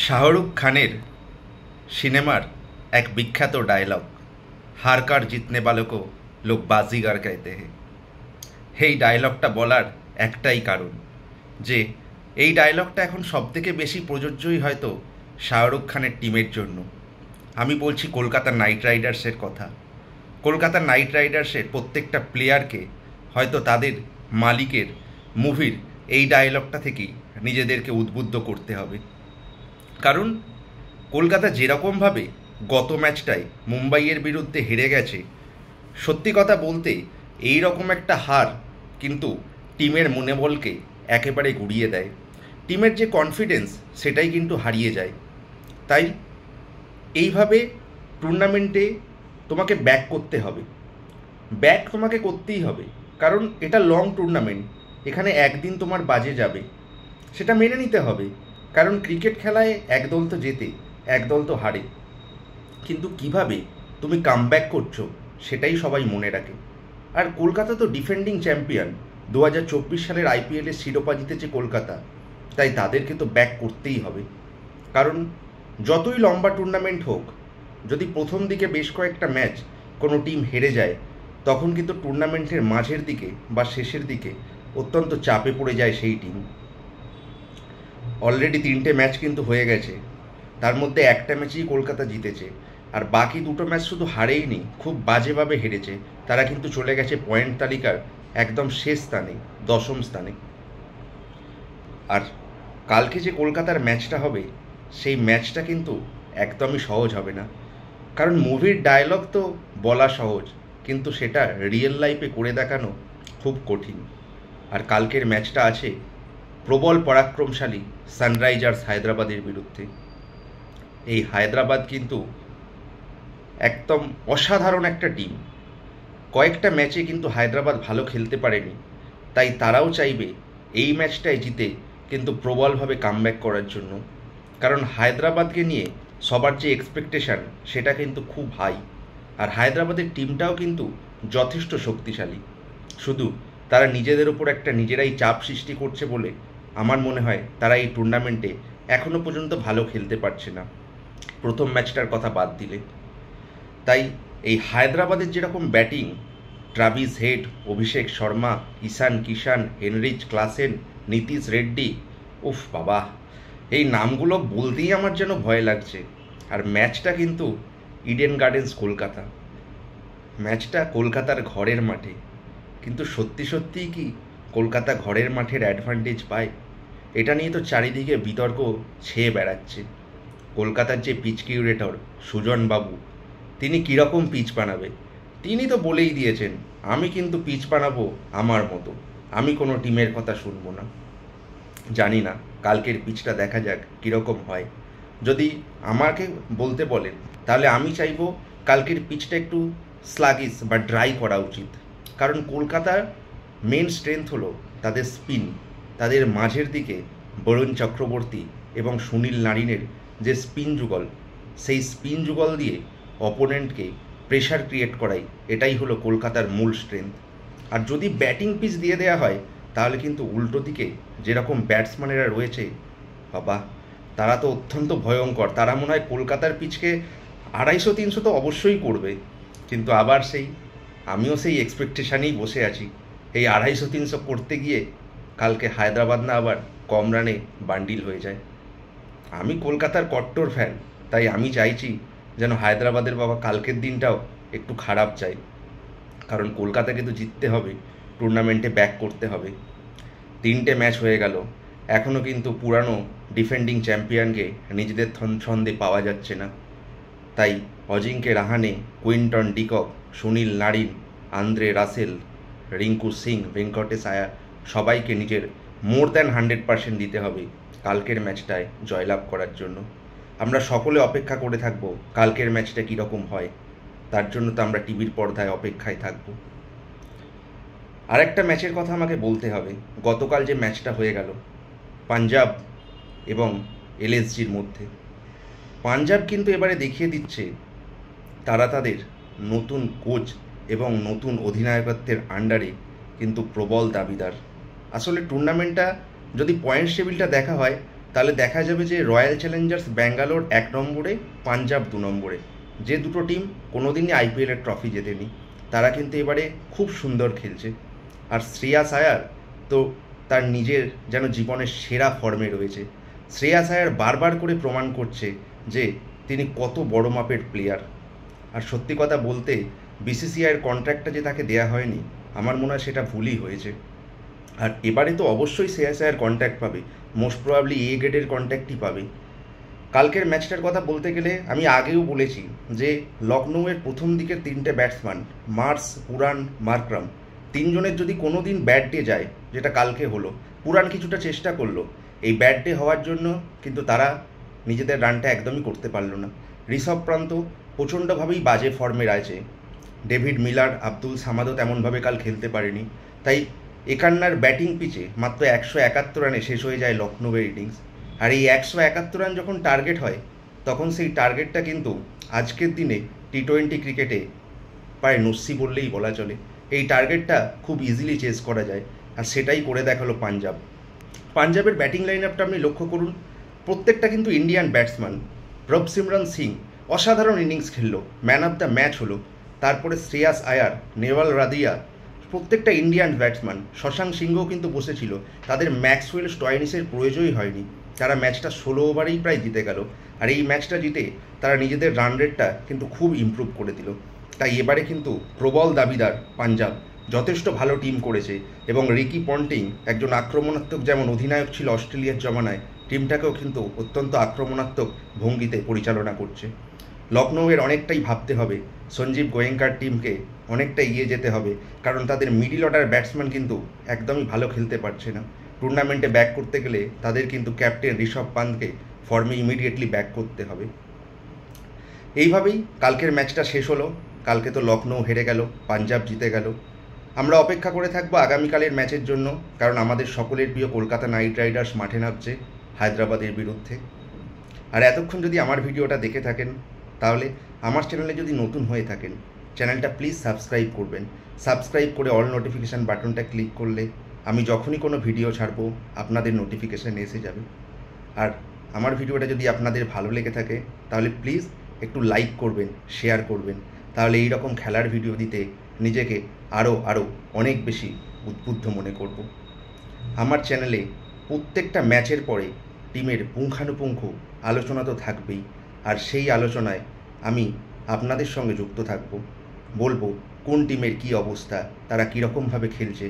শাহরুখ খানের সিনেমার এক বিখ্যাত ডায়লগ, হার কার জিতনে वालों को लोग बाजीगर कहते हैं। এই ডায়লগটা বলার একটাই কারণ যে এই ডায়লগটা এখন সবথেকে বেশি প্রযোজ্যই হয়তো শাহরুখ খানের টিমের জন্য। আমি বলছি কলকাতা নাইট রাইডার্সের কথা। কলকাতা নাইট রাইডার্সের প্রত্যেকটা প্লেয়ারকে হয়তো তাদের মালিকের মুভির এই ডায়লগটা থেকেই নিজেদেরকে উদ্বুদ্ধ করতে হবে। কারণ কলকাতা যেরকমভাবে গত ম্যাচটায় মুম্বাইয়ের বিরুদ্ধে হেরে গেছে, সত্যি কথা বলতে এই রকম একটা হার কিন্তু টিমের মনোবলকে একেবারে গুড়িয়ে দেয়। টিমের যে কনফিডেন্স সেটাই কিন্তু হারিয়ে যায়। তাই এইভাবে টুর্নামেন্টে তোমাকে ব্যাক করতে হবে, ব্যাক তোমাকে করতেই হবে। কারণ এটা লং টুর্নামেন্ট, এখানে একদিন তোমার বাজে যাবে, সেটা মেনে নিতে হবে। কারণ ক্রিকেট খেলায় একদল তো জেতে, একদল তো হারে, কিন্তু কিভাবে তুমি কামব্যাক করছো সেটাই সবাই মনে রাখে। আর কলকাতা তো ডিফেন্ডিং চ্যাম্পিয়ন, 2024 সালের আইপিএলের শিরোপা জিতেছে কলকাতা, তাই তাদেরকে তো ব্যাক করতেই হবে। কারণ যতই লম্বা টুর্নামেন্ট হোক, যদি প্রথম দিকে বেশ কয়েকটা ম্যাচ কোনো টিম হেরে যায়, তখন কিন্তু টুর্নামেন্টের মাঝের দিকে বা শেষের দিকে অত্যন্ত চাপে পড়ে যায় সেই টিম। অলরেডি 3টে ম্যাচ কিন্তু হয়ে গেছে, তার মধ্যে একটা ম্যাচই কলকাতা জিতেছে, আর বাকি 2টো ম্যাচ শুধু হারেইনি, খুব বাজেভাবে হেরেছে। তারা কিন্তু চলে গেছে পয়েন্ট তালিকার একদম শেষ স্থানে, 10ম স্থানে। আর কালকে যে কলকাতার ম্যাচটা হবে, সেই ম্যাচটা কিন্তু একদমই সহজ হবে না। কারণ মুভির ডায়লগ তো বলা সহজ, কিন্তু সেটা রিয়েল লাইফে করে দেখানো খুব কঠিন। আর কালকের ম্যাচটা আছে প্রবল পরাক্রমশালী সানরাইজার্স হায়দ্রাবাদের বিরুদ্ধে। এই হায়দ্রাবাদ কিন্তু একদম অসাধারণ একটা টিম। কয়েকটা ম্যাচে কিন্তু হায়দ্রাবাদ ভালো খেলতে পারেনি, তাই তারাও চাইবে এই ম্যাচটায় জিতে কিন্তু প্রবলভাবে কামব্যাক করার জন্য। কারণ হায়দ্রাবাদকে নিয়ে সবার যে এক্সপেকটেশান সেটা কিন্তু খুব হাই। আর হায়দ্রাবাদের টিমটাও কিন্তু যথেষ্ট শক্তিশালী, শুধু তারা নিজেদের ওপর একটা নিজেরাই চাপ সৃষ্টি করছে বলে আমার মনে হয় তারা এই টুর্নামেন্টে এখনও পর্যন্ত ভালো খেলতে পারছে না, প্রথম ম্যাচটার কথা বাদ দিলে। তাই এই হায়দ্রাবাদের যেরকম batting, Travis head, Abhishek Sharma, ঈশান কিষান, হেনরিচ ক্লাসেন, নীতিশ রেড্ডি, উফ বাবা, এই নামগুলো বলতেই আমার যেন ভয় লাগছে। আর ম্যাচটা কিন্তু ইডেন গার্ডেন্স কলকাতা, ম্যাচটা কলকাতার ঘরের মাঠে। কিন্তু সত্যি সত্যিই কি কলকাতা ঘরের মাঠের অ্যাডভান্টেজ পায়? এটা নিয়ে তো চারিদিকে বিতর্ক ছেয়ে বেড়াচ্ছে। কলকাতার যে পিচ কিউরেটর সুজন বাবু, তিনি কীরকম পিচ বানাবে, তিনি তো বলেই দিয়েছেন, আমি কিন্তু পিচ বানাবো আমার মতো, আমি কোনো টিমের কথা শুনবো না। জানি না, কালকের পিচটা দেখা যাক কীরকম হয়। যদি আমাকে বলতে বলেন তাহলে আমি চাইবো কালকের পিচটা একটু স্লাগিস বা ড্রাই করা উচিত। কারণ কলকাতার মেন স্ট্রেংথ হলো তাদের স্পিন, তাদের মাঝের দিকে বরুণ চক্রবর্তী এবং সুনীল নারিনের যে স্পিন যুগল, সেই স্পিন যুগল দিয়ে অপোনেন্টকে প্রেশার ক্রিয়েট করাই, এটাই হলো কলকাতার মূল স্ট্রেংথ। আর যদি ব্যাটিং পিচ দিয়ে দেওয়া হয়, তাহলে কিন্তু উল্টো দিকে যেরকম ব্যাটসম্যানেরা রয়েছে, বাবা, তারা তো অত্যন্ত ভয়ঙ্কর। তারা মনে হয় কলকাতার পিচকে 250-300 তো অবশ্যই করবে। কিন্তু আবার আমিও সেই এক্সপেকটেশানেই বসে আছি, এই 250-300 করতে গিয়ে কালকে হায়দ্রাবাদ না আবার কম রানে বান্ডিল হয়ে যায়। আমি কলকাতার কট্টর ফ্যান, তাই আমি চাইছি যেন হায়দ্রাবাদের বাবা কালকের দিনটাও একটু খারাপ চাই। কারণ কলকাতাকে তো জিততে হবে, টুর্নামেন্টে ব্যাক করতে হবে। 3টে ম্যাচ হয়ে গেল, এখনও কিন্তু পুরানো ডিফেন্ডিং চ্যাম্পিয়নকে নিজেদের ছন্দে পাওয়া যাচ্ছে না। তাই Ajinkya Rahane, Quinton de Kock, Sunil Narine, Andre Russell, Rinku Singh, Venkatesh Iyer, সবাইকে নিজের মোর দ্যান 100% দিতে হবে কালকের ম্যাচটায় জয়লাভ করার জন্য। আমরা সকলে অপেক্ষা করে থাকবো কালকের ম্যাচটা কীরকম হয়, তার জন্য তো আমরা টিভির পর্দায় অপেক্ষায় থাকবো। আরেকটা ম্যাচের কথা আমাকে বলতে হবে। গতকাল যে ম্যাচটা হয়ে গেল পাঞ্জাব এবং এলএসজির মধ্যে, পাঞ্জাব কিন্তু এবারে দেখিয়ে দিচ্ছে তারা তাদের নতুন কোচ এবং নতুন অধিনায়কত্বের আন্ডারে কিন্তু প্রবল দাবিদার। আসলে টুর্নামেন্টটা যদি পয়েন্টস টেবিলটা দেখা হয়, তাহলে দেখা যাবে যে রয়্যাল চ্যালেঞ্জার্স ব্যাঙ্গালোর 1 নম্বরে, পাঞ্জাব 2 নম্বরে। যে দুটো টিম কোনোদিনই আইপিএলের ট্রফি জেতেনি, তারা কিন্তু এবারে খুব সুন্দর খেলছে। আর শ্রেয়াস আয়ার তো তার নিজের যেন জীবনের সেরা ফর্মে রয়েছে। শ্রেয়াস আয়ার বারবার করে প্রমাণ করছে যে তিনি কত বড় মাপের প্লেয়ার। আর সত্যি কথা বলতে বিসিসিআইয়ের কন্ট্রাক্টটা যে তাকে দেয়া হয়নি, আমার মনে হয় সেটা ভুলই হয়েছে। আর এবারে তো অবশ্যই শ্রেয়াস আয়ার কন্ট্রাক্ট পাবে, মোস্ট প্রবাবলি এ গ্রেডের কন্ট্রাক্টই পাবে। কালকের ম্যাচটার কথা বলতে গেলে আমি আগেও বলেছি যে লখনৌয়ের প্রথম দিকের 3টে ব্যাটসম্যান মার্স, পুরান, মার্করাম, 3 জনের যদি কোনো দিন ব্যাট ডে যায়, যেটা কালকে হলো, পুরান কিছুটা চেষ্টা করলো এই ব্যাট ডে হওয়ার জন্য, কিন্তু তারা নিজেদের রানটা একদমই করতে পারলো না। ঋষভ পান্ত প্রচণ্ডভাবেই বাজে ফর্মে আছে। ডেভিড মিলার, আব্দুল সামাদও তেমনভাবে কাল খেলতে পারেনি। তাই একান্নার ব্যাটিং পিচে মাত্র 171 রানে শেষ হয়ে যায় লখনৌয়ের ইনিংস। আর এই 171 রান যখন টার্গেট হয়, তখন সেই টার্গেটটা কিন্তু আজকের দিনে টি-20 ক্রিকেটে প্রায় নস্যি বললেই বলা চলে। এই টার্গেটটা খুব ইজিলি চেস করা যায়, আর সেটাই করে দেখালো পাঞ্জাব। পাঞ্জাবের ব্যাটিং লাইন আপটা আপনি লক্ষ্য করুন, প্রত্যেকটা কিন্তু ইন্ডিয়ান ব্যাটসম্যান। প্রভসিমরন সিং অসাধারণ ইনিংস খেললো, ম্যান অফ দ্য ম্যাচ হলো। তারপরে শ্রেয়াস আয়ার, নেভাল রাদিয়া, প্রত্যেকটা ইন্ডিয়ান ব্যাটসম্যান। শশাঙ্ক সিংহও কিন্তু বসেছিল, তাদের ম্যাক্সওয়েল স্টয়নিসের প্রয়োজনই হয়নি। তারা ম্যাচটা 16 ওভারেই প্রায় জিতে গেল। আর এই ম্যাচটা জিতে তারা নিজেদের রান রেটটা কিন্তু খুব ইমপ্রুভ করে দিল। তাই এবারে কিন্তু প্রবল দাবিদার পাঞ্জাব, যথেষ্ট ভালো টিম করেছে। এবং রিকি পন্টিং একজন আক্রমণাত্মক যেমন অধিনায়ক ছিল অস্ট্রেলিয়ার জমানায়, টিমটাকেও কিন্তু অত্যন্ত আক্রমণাত্মক ভঙ্গিতে পরিচালনা করছে। লখনৌয়ের অনেকটাই ভাবতে হবে, সঞ্জীব গোয়েঙ্কার টিমকে অনেকটা এগিয়ে যেতে হবে, কারণ তাদের মিডিল অর্ডার ব্যাটসম্যান কিন্তু একদমই ভালো খেলতে পারছে না। টুর্নামেন্টে ব্যাক করতে গেলে তাদের কিন্তু ক্যাপ্টেন ঋষভ পান্তকে ফর্মে ইমিডিয়েটলি ব্যাক করতে হবে। এইভাবেই কালকের ম্যাচটা শেষ হলো। কালকে তো লখনৌ হেরে গেল, পাঞ্জাব জিতে গেল। আমরা অপেক্ষা করে থাকবো আগামীকালের ম্যাচের জন্য, কারণ আমাদের সকলের প্রিয় কলকাতা নাইট রাইডার্স মাঠে নামছে হায়দ্রাবাদের বিরুদ্ধে। আর এতক্ষণ যদি আমার ভিডিওটা দেখে থাকেন, তাহলে আমার চ্যানেলে যদি নতুন হয়ে থাকেন, চ্যানেলটা প্লিজ সাবস্ক্রাইব করবেন। সাবস্ক্রাইব করে অল নোটিফিকেশান বাটনটা ক্লিক করলে আমি যখনই কোনো ভিডিও ছাড়বো আপনাদের নোটিফিকেশান এসে যাবে। আর আমার ভিডিওটা যদি আপনাদের ভালো লেগে থাকে, তাহলে প্লিজ একটু লাইক করবেন, শেয়ার করবেন। তাহলে এই রকম খেলার ভিডিও দিতে নিজেকে আরও অনেক বেশি উদ্বুদ্ধ মনে করব। আমার চ্যানেলে প্রত্যেকটা ম্যাচের পরে টিমের পুঙ্খানুপুঙ্খ আলোচনা তো থাকবেই, আর সেই আলোচনায় আমি আপনাদের সঙ্গে যুক্ত থাকব। বলবো কোন টিমের কী অবস্থা, তারা কীরকমভাবে খেলছে,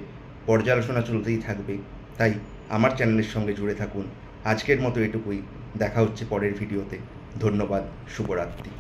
পর্যালোচনা চলতেই থাকবে। তাই আমার চ্যানেলের সঙ্গে জুড়ে থাকুন। আজকের মতো এটুকুই, দেখা হচ্ছে পরের ভিডিওতে। ধন্যবাদ, শুভরাত্রি।